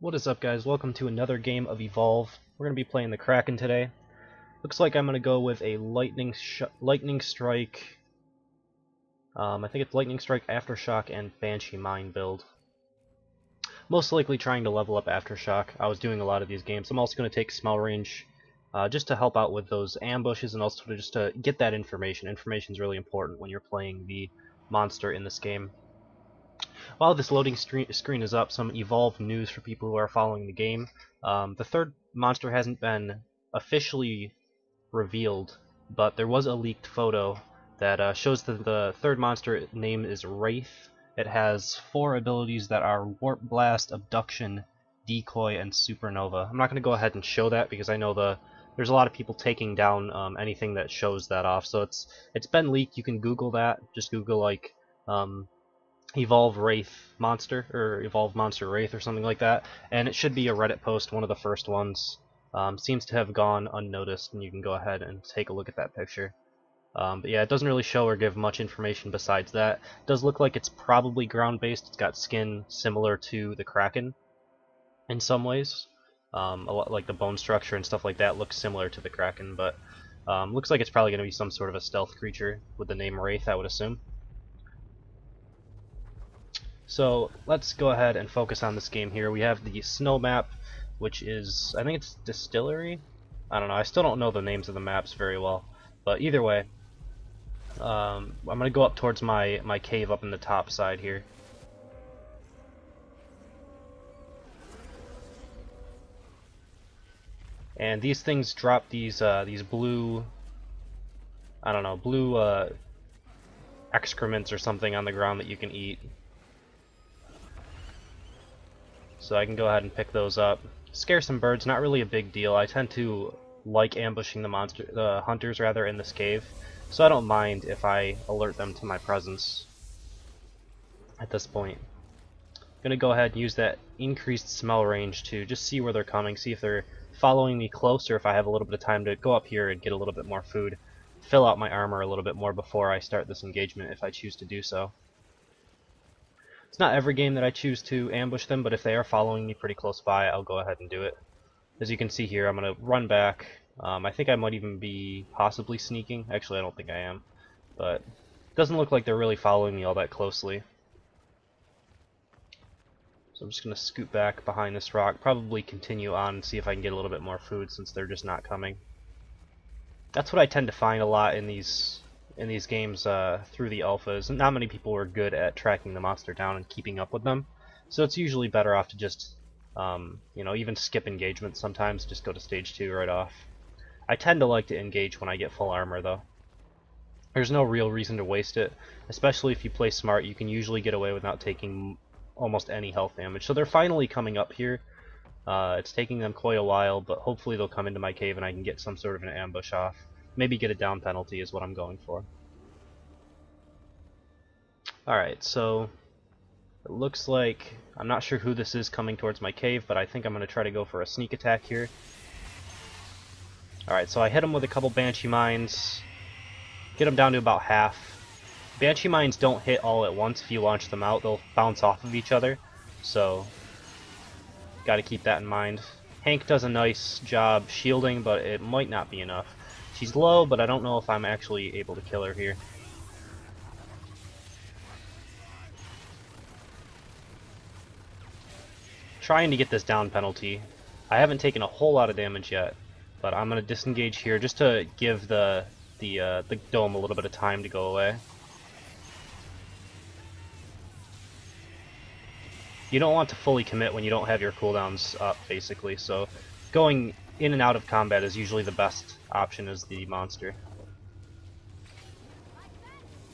What is up, guys? Welcome to another game of Evolve. We're going to be playing the Kraken today. Looks like I'm going to go with a Lightning Strike. I think it's Lightning Strike, Aftershock, and Banshee Mine build. Most likely trying to level up Aftershock. I was doing a lot of these games. I'm also going to take Smell Range just to help out with those ambushes and also just to get that information. Information is really important when you're playing the monster in this game. While this loading screen is up, some Evolve news for people who are following the game. The third monster hasn't been officially revealed, but there was a leaked photo that shows that the third monster name is Wraith. It has 4 abilities that are Warp Blast, Abduction, Decoy, and Supernova. I'm not going to go ahead and show that because I know there's a lot of people taking down anything that shows that off. So it's been leaked. You can Google that. Just Google like Evolve Wraith Monster, or Evolve Monster Wraith, or something like that, and it should be a Reddit post, one of the first ones. Seems to have gone unnoticed, and you can go ahead and take a look at that picture. But yeah, it doesn't really show or give much information besides that. It does look like it's probably ground-based. It's got skin similar to the Kraken in some ways. A lot like the bone structure and stuff like that looks similar to the Kraken, but looks like it's probably going to be some sort of a stealth creature with the name Wraith, I would assume. So let's go ahead and focus on this game here. We have the snow map, which is, I think it's Distillery? I don't know, I still don't know the names of the maps very well. But either way, I'm going to go up towards my cave up in the top side here. And these things drop these blue, I don't know, blue excrements or something on the ground that you can eat. So I can go ahead and pick those up. Scare some birds, not really a big deal. I tend to like ambushing the hunters rather in this cave, so I don't mind if I alert them to my presence at this point. I'm gonna go ahead and use that increased smell range to just see where they're coming, see if they're following me close, or if I have a little bit of time to go up here and get a little bit more food, fill out my armor a little bit more before I start this engagement if I choose to do so. It's not every game that I choose to ambush them, but if they are following me pretty close by, I'll go ahead and do it. As you can see here, I'm going to run back. I think I might even be possibly sneaking. Actually, I don't think I am. But it doesn't look like they're really following me all that closely. So I'm just going to scoot back behind this rock, probably continue on and see if I can get a little bit more food since they're just not coming. That's what I tend to find a lot in these games through the alphas. Not many people are good at tracking the monster down and keeping up with them, so it's usually better off to just you know, even skip engagements sometimes, just go to stage 2 right off. I tend to like to engage when I get full armor though. There's no real reason to waste it, especially if you play smart. You can usually get away without taking almost any health damage. So they're finally coming up here. It's taking them quite a while, but hopefully they'll come into my cave and I can get some sort of an ambush off. Maybe get a down penalty is what I'm going for. Alright, so it looks like, I'm not sure who this is coming towards my cave, but I think I'm going to try to go for a sneak attack here. Alright, so I hit him with a couple Banshee Mines, get him down to about half. Banshee Mines don't hit all at once. If you launch them out, they'll bounce off of each other, so gotta keep that in mind. Hank does a nice job shielding, but it might not be enough. She's low, but I don't know if I'm actually able to kill her here. Trying to get this down penalty. I haven't taken a whole lot of damage yet, but I'm going to disengage here just to give the dome a little bit of time to go away. You don't want to fully commit when you don't have your cooldowns up, basically, so going in and out of combat is usually the best option as the monster.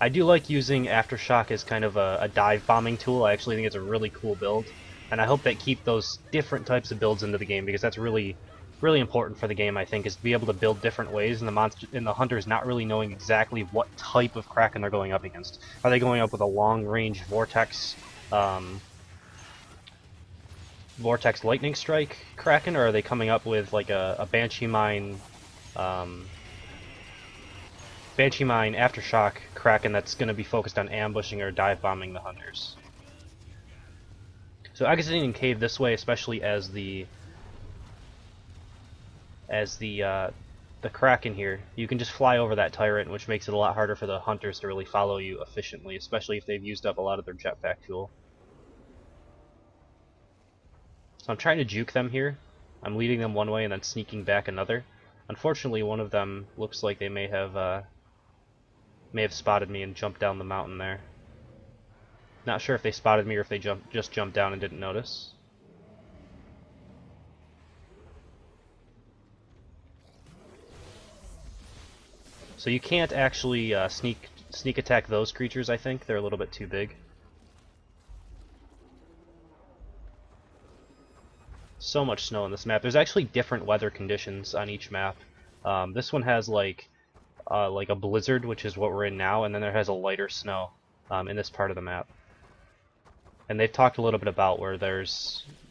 I do like using Aftershock as kind of a dive bombing tool. I actually think it's a really cool build, and I hope they keep those different types of builds into the game because that's really important for the game, I think, is to be able to build different ways and the hunters not really knowing exactly what type of Kraken they're going up against. Are they going up with a long-range Vortex Lightning Strike Kraken, or are they coming up with like a Banshee Mine Aftershock Kraken that's going to be focused on ambushing or dive bombing the hunters? So So exiting cave this way, especially as the Kraken here, you can just fly over that tyrant, which makes it a lot harder for the hunters to really follow you efficiently, especially if they've used up a lot of their jetpack fuel. So I'm trying to juke them here. I'm leading them one way and then sneaking back another. Unfortunately, one of them looks like they may have spotted me and jumped down the mountain there. Not sure if they spotted me or if they just jumped down and didn't notice. So you can't actually sneak attack those creatures, I think. They're a little bit too big. So much snow on this map. There's actually different weather conditions on each map. This one has like a blizzard, which is what we're in now, and then there has a lighter snow in this part of the map. And they've talked a little bit about where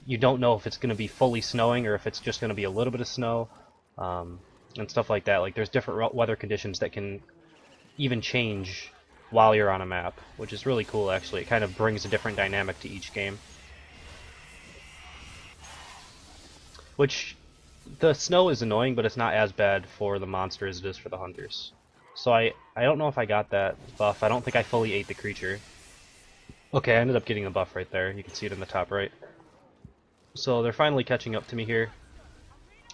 you don't know if it's going to be fully snowing or if it's just going to be a little bit of snow, and stuff like that. Like there's different weather conditions that can even change while you're on a map, which is really cool actually. It kind of brings a different dynamic to each game. Which, the snow is annoying, but it's not as bad for the monster as it is for the hunters. So I don't know if I got that buff. I don't think I fully ate the creature. Okay, I ended up getting the buff right there. You can see it in the top right. So they're finally catching up to me here.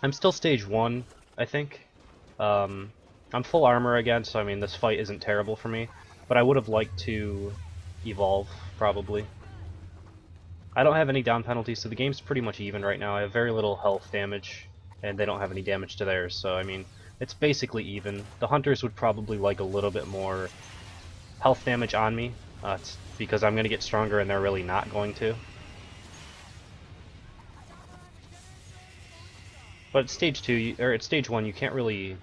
I'm still stage 1, I think. I'm full armor again, so I mean this fight isn't terrible for me. But I would have liked to evolve, probably. I don't have any down penalties, so the game's pretty much even right now. I have very little health damage, and they don't have any damage to theirs, so I mean, it's basically even. The hunters would probably like a little bit more health damage on me, it's because I'm going to get stronger and they're really not going to. But at stage 2, or at stage 1, you can't really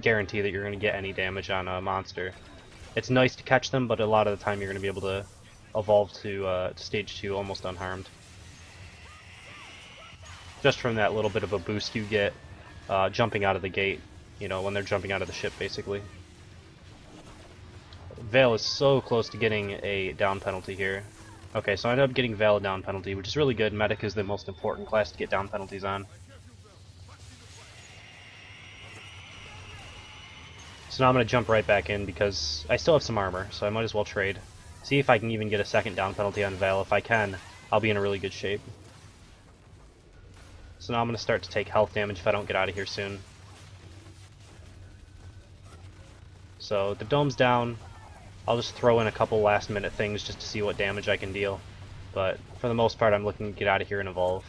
guarantee that you're going to get any damage on a monster. It's nice to catch them, but a lot of the time you're going to be able to evolve to stage 2 almost unharmed. Just from that little bit of a boost you get jumping out of the gate, you know, when they're jumping out of the ship, basically. Veil is so close to getting a down penalty here. Okay, so I ended up getting Veil a down penalty, which is really good. Medic is the most important class to get down penalties on. So now I'm going to jump right back in because I still have some armor, so I might as well trade. See if I can even get a second down penalty on Veil. If I can, I'll be in a really good shape. So now I'm going to start to take health damage if I don't get out of here soon. So the dome's down. I'll just throw in a couple last minute things just to see what damage I can deal. But for the most part, I'm looking to get out of here and evolve.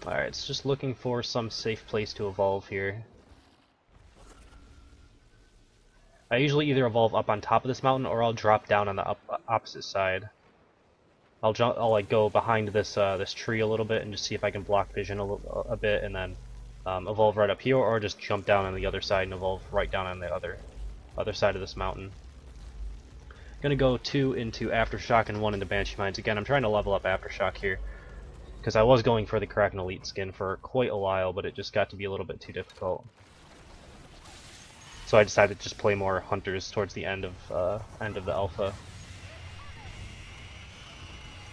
Alright, it's just looking for some safe place to evolve here. I usually either evolve up on top of this mountain or I'll drop down on the opposite side. I'll like go behind this this tree a little bit and just see if I can block vision a bit, and then evolve right up here, or just jump down on the other side and evolve right down on the other side of this mountain. Gonna go 2 into Aftershock and 1 into Banshee Mines. Again, I'm trying to level up Aftershock here, because I was going for the Kraken Elite skin for quite a while, but it just got to be a little bit too difficult. So I decided to just play more Hunters towards the end of the alpha.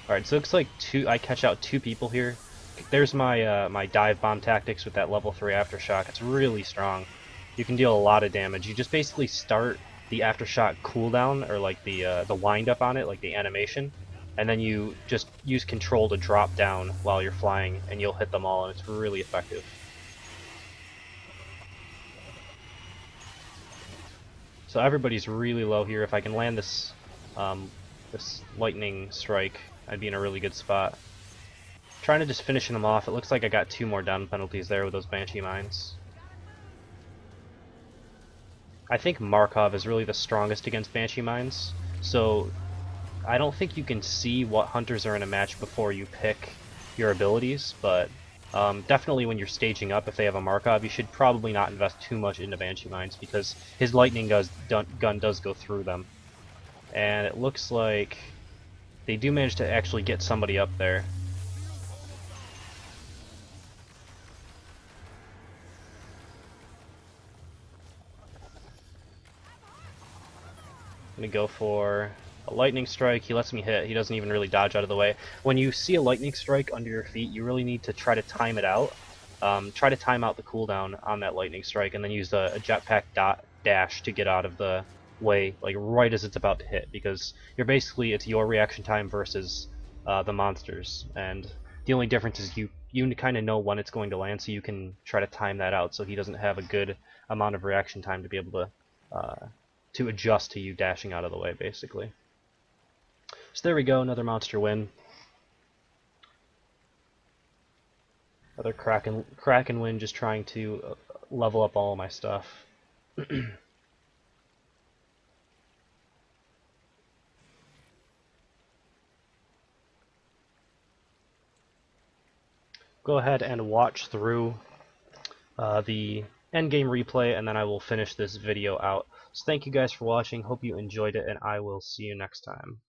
Alright, so it looks like I catch out 2 people here. There's my my dive bomb tactics with that level 3 Aftershock. It's really strong. You can deal a lot of damage. You just basically start the Aftershock cooldown, or like the wind up on it, like the animation, and then you just use control to drop down while you're flying, and you'll hit them all, and it's really effective. So everybody's really low here. If I can land this this lightning strike, I'd be in a really good spot. Trying to just finishing them off. It looks like I got 2 more down penalties there with those Banshee Mines. I think Markov is really the strongest against Banshee Mines, so I don't think you can see what hunters are in a match before you pick your abilities, but definitely when you're staging up, if they have a Markov, you should probably not invest too much into Banshee Mines, because his lightning gun does go through them. And it looks like they do manage to actually get somebody up there. I'm gonna go for a lightning strike. He lets me hit. He doesn't even really dodge out of the way. When you see a lightning strike under your feet, you really need to try to time it out. Try to time out the cooldown on that lightning strike, and then use a jetpack dash to get out of the way, like right as it's about to hit, because it's your reaction time versus the monsters, and the only difference is you kind of know when it's going to land, so you can try to time that out so he doesn't have a good amount of reaction time to be able to adjust to you dashing out of the way, basically. So there we go, another monster win. Another Kraken win, just trying to level up all of my stuff. Go ahead and watch through the endgame replay, and then I will finish this video out. So thank you guys for watching, hope you enjoyed it, and I will see you next time.